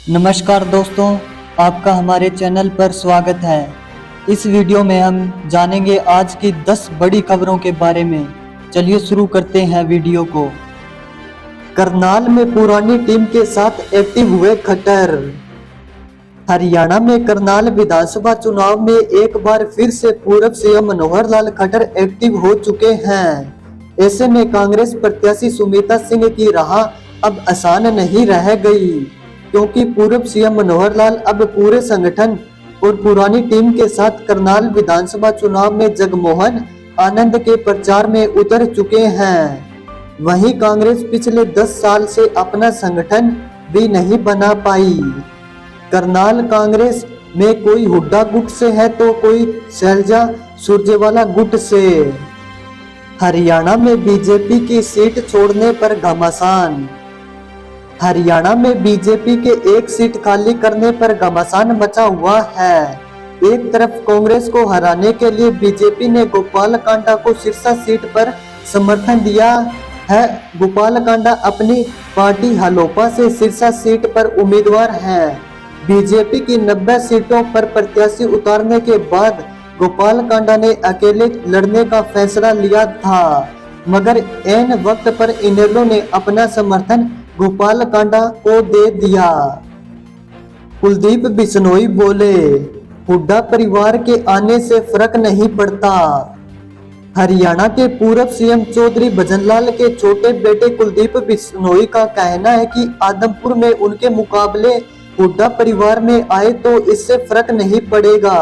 नमस्कार दोस्तों, आपका हमारे चैनल पर स्वागत है। इस वीडियो में हम जानेंगे आज की 10 बड़ी खबरों के बारे में। चलिए शुरू करते हैं वीडियो को। करनाल में पुरानी टीम के साथ एक्टिव हुए खट्टर। हरियाणा में करनाल विधानसभा चुनाव में एक बार फिर से पूर्व सीएम मनोहर लाल खट्टर एक्टिव हो चुके हैं। ऐसे में कांग्रेस प्रत्याशी सुमित्रा सिंह की राह अब आसान नहीं रह गई, क्योंकि पूर्व सीएम मनोहर लाल अब पूरे संगठन और पुरानी टीम के साथ करनाल विधानसभा चुनाव में जगमोहन आनंद के प्रचार में उतर चुके हैं। वहीं कांग्रेस पिछले 10 साल से अपना संगठन भी नहीं बना पाई। करनाल कांग्रेस में कोई हुड्डा गुट से है तो कोई शैलजा सुरजेवाला गुट से। हरियाणा में बीजेपी की सीट छोड़ने पर घमासान। हरियाणा में बीजेपी के एक सीट खाली करने पर घमासान मचा हुआ है। एक तरफ कांग्रेस को हराने के लिए बीजेपी ने गोपाल कांडा को सिरसा सीट पर समर्थन दिया है। गोपाल कांडा अपनी पार्टी हलोपा से सिरसा सीट पर उम्मीदवार हैं। बीजेपी की 90 सीटों पर प्रत्याशी उतारने के बाद गोपाल कांडा ने अकेले लड़ने का फैसला लिया था, मगर ऐन वक्त पर इनेलो ने अपना समर्थन गोपाल कांडा को दे दिया। कुलदीप बिश्नोई बोले, हुड्डा परिवार के आने से फर्क नहीं पड़ता। हरियाणा के पूर्व सीएम चौधरी भजनलाल के छोटे बेटे कुलदीप बिश्नोई का कहना है कि आदमपुर में उनके मुकाबले हुड्डा परिवार में आए तो इससे फर्क नहीं पड़ेगा।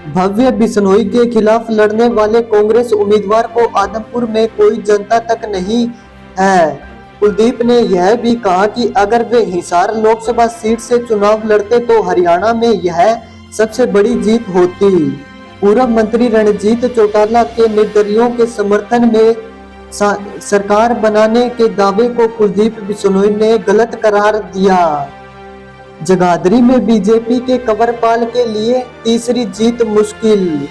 भव्य बिश्नोई के खिलाफ लड़ने वाले कांग्रेस उम्मीदवार को आदमपुर में कोई जनता तक नहीं है। कुलदीप ने यह भी कहा कि अगर वे हिसार लोकसभा सीट से चुनाव लड़ते तो हरियाणा में यह सबसे बड़ी जीत होती। पूर्व मंत्री रणजीत चौटाला के निर्दलीयों के समर्थन में सरकार बनाने के दावे को कुलदीप बिश्नोई ने गलत करार दिया। जगाधरी में बीजेपी के कंवरपाल के लिए तीसरी जीत मुश्किल।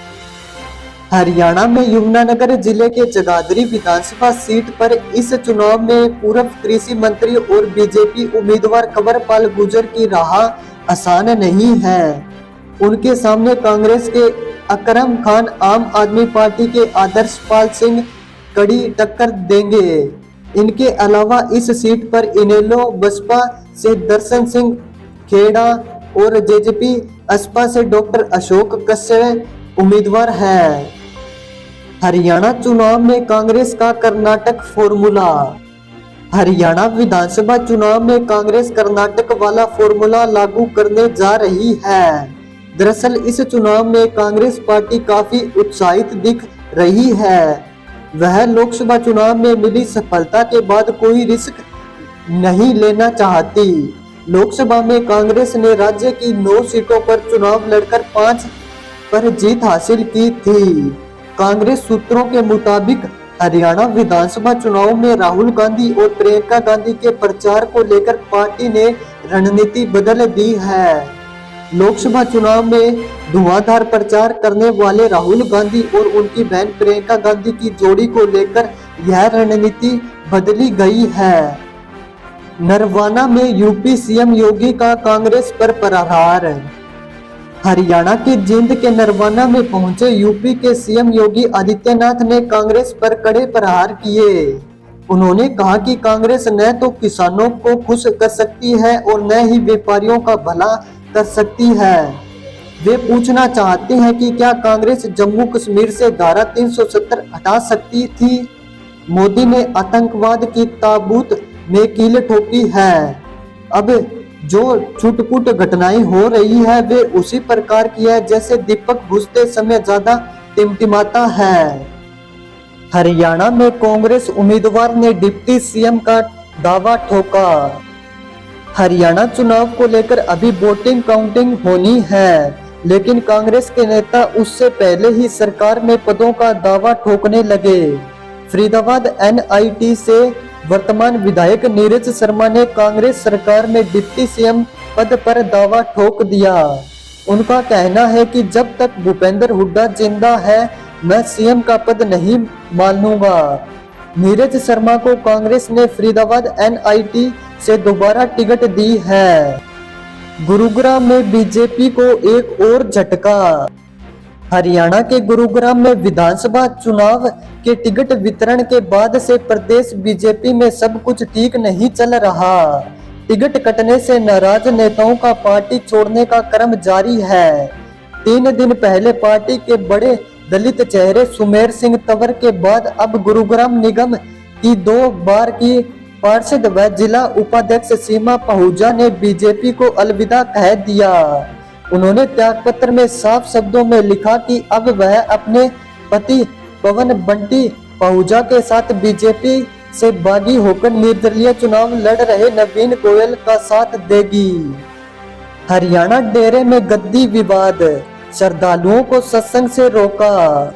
हरियाणा में यमुनानगर जिले के जगाधरी विधानसभा सीट पर इस चुनाव में पूर्व कृषि मंत्री और बीजेपी उम्मीदवार कंवरपाल गुर्जर की राह आसान नहीं है। उनके सामने कांग्रेस के अकरम खान, आम आदमी पार्टी के आदर्शपाल सिंह कड़ी टक्कर देंगे। इनके अलावा इस सीट पर इनेलो बसपा से दर्शन सिंह खेड़ा और जेजेपी असपा से डॉक्टर अशोक कश्यप उम्मीदवार है। हरियाणा चुनाव में कांग्रेस का कर्नाटक फॉर्मूला। हरियाणा विधानसभा चुनाव में कांग्रेस कर्नाटक वाला फॉर्मूला लागू करने जा रही है। दरअसल इस चुनाव में कांग्रेस पार्टी काफी उत्साहित दिख रही है। वह लोकसभा चुनाव में मिली सफलता के बाद कोई रिस्क नहीं लेना चाहती। लोकसभा में कांग्रेस ने राज्य की 9 सीटों पर चुनाव लड़कर 5 पर जीत हासिल की थी। कांग्रेस सूत्रों के मुताबिक हरियाणा विधानसभा चुनाव में राहुल गांधी और प्रियंका गांधी के प्रचार को लेकर पार्टी ने रणनीति बदल दी है। लोकसभा चुनाव में धुआंधार प्रचार करने वाले राहुल गांधी और उनकी बहन प्रियंका गांधी की जोड़ी को लेकर यह रणनीति बदली गई है। नरवाना में यूपी सीएम योगी का कांग्रेस पर प्रहार। हरियाणा के जींद के नरवाना में पहुंचे यूपी के सीएम योगी आदित्यनाथ ने कांग्रेस पर कड़े प्रहार किए। उन्होंने कहा कि कांग्रेस न तो किसानों को खुश कर सकती है और न ही व्यापारियों का भला कर सकती है। वे पूछना चाहते हैं कि क्या कांग्रेस जम्मू कश्मीर से धारा 370 हटा सकती थी। मोदी ने आतंकवाद की ताबूत में कील ठोकी है। अब जो छुटपुट घटनाएं हो रही है वे उसी प्रकार की है जैसे दीपक बुझते समय ज्यादा टिमटिमाता है। हरियाणा में कांग्रेस उम्मीदवार ने डिप्टी सीएम का दावा ठोका। हरियाणा चुनाव को लेकर अभी वोटिंग काउंटिंग होनी है, लेकिन कांग्रेस के नेता उससे पहले ही सरकार में पदों का दावा ठोकने लगे। फरीदाबाद एनआईटी से वर्तमान विधायक नीरज शर्मा ने कांग्रेस सरकार में डिप्टी सीएम पद पर दावा ठोक दिया। उनका कहना है कि जब तक भूपेंद्र हुड्डा जिंदा है मैं सीएम का पद नहीं मानूंगा। नीरज शर्मा को कांग्रेस ने फरीदाबाद एनआईटी से दोबारा टिकट दी है। गुरुग्राम में बीजेपी को एक और झटका। हरियाणा के गुरुग्राम में विधानसभा चुनाव के टिकट वितरण के बाद से प्रदेश बीजेपी में सब कुछ ठीक नहीं चल रहा। टिकट कटने से नाराज नेताओं का पार्टी छोड़ने का क्रम जारी है। 3 दिन पहले पार्टी के बड़े दलित चेहरे सुमेर सिंह तंवर के बाद अब गुरुग्राम निगम की 2 बार की पार्षद व जिला उपाध्यक्ष सीमा पहूजा ने बीजेपी को अलविदा कह दिया। उन्होंने त्यागपत्र में साफ शब्दों में लिखा कि अब वह अपने पति पवन बंटी पहूजा के साथ बीजेपी से बागी होकर निर्दलीय चुनाव लड़ रहे नवीन गोयल का साथ देगी। हरियाणा डेरे में गद्दी विवाद, श्रद्धालुओं को सत्संग से रोका।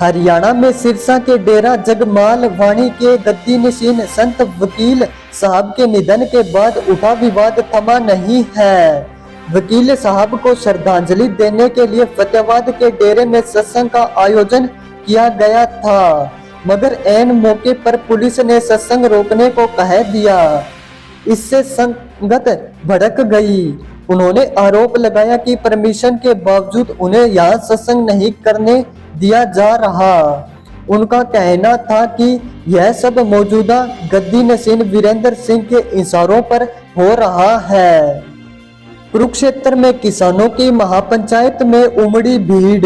हरियाणा में सिरसा के डेरा जगमाल वाणी के गद्दी नशीन संत वकील साहब के निधन के बाद उठा विवाद थमा नहीं है। वकील साहब को श्रद्धांजलि देने के लिए फतेहाबाद के डेरे में सत्संग का आयोजन किया गया था, मगर ऐन मौके पर पुलिस ने सत्संग रोकने को कह दिया। इससे संगत भड़क गई। उन्होंने आरोप लगाया कि परमिशन के बावजूद उन्हें यहाँ सत्संग नहीं करने दिया जा रहा। उनका कहना था कि यह सब मौजूदा गद्दी नशीन वीरेंद्र सिंह के इशारों पर हो रहा है। कुरुक्षेत्र में किसानों की महापंचायत में उमड़ी भीड़।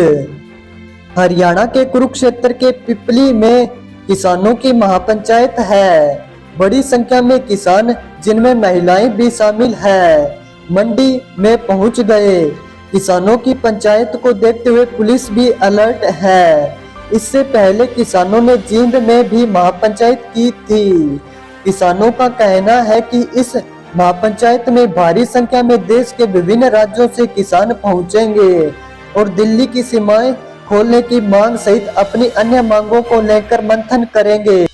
हरियाणा के कुरुक्षेत्र के पिपली में किसानों की महापंचायत है। बड़ी संख्या में किसान, जिनमें महिलाएं भी शामिल है, मंडी में पहुंच गए। किसानों की पंचायत को देखते हुए पुलिस भी अलर्ट है। इससे पहले किसानों ने जींद में भी महापंचायत की थी। किसानों का कहना है कि इस महापंचायत में भारी संख्या में देश के विभिन्न राज्यों से किसान पहुंचेंगे और दिल्ली की सीमाएं खोलने की मांग सहित अपनी अन्य मांगों को लेकर मंथन करेंगे।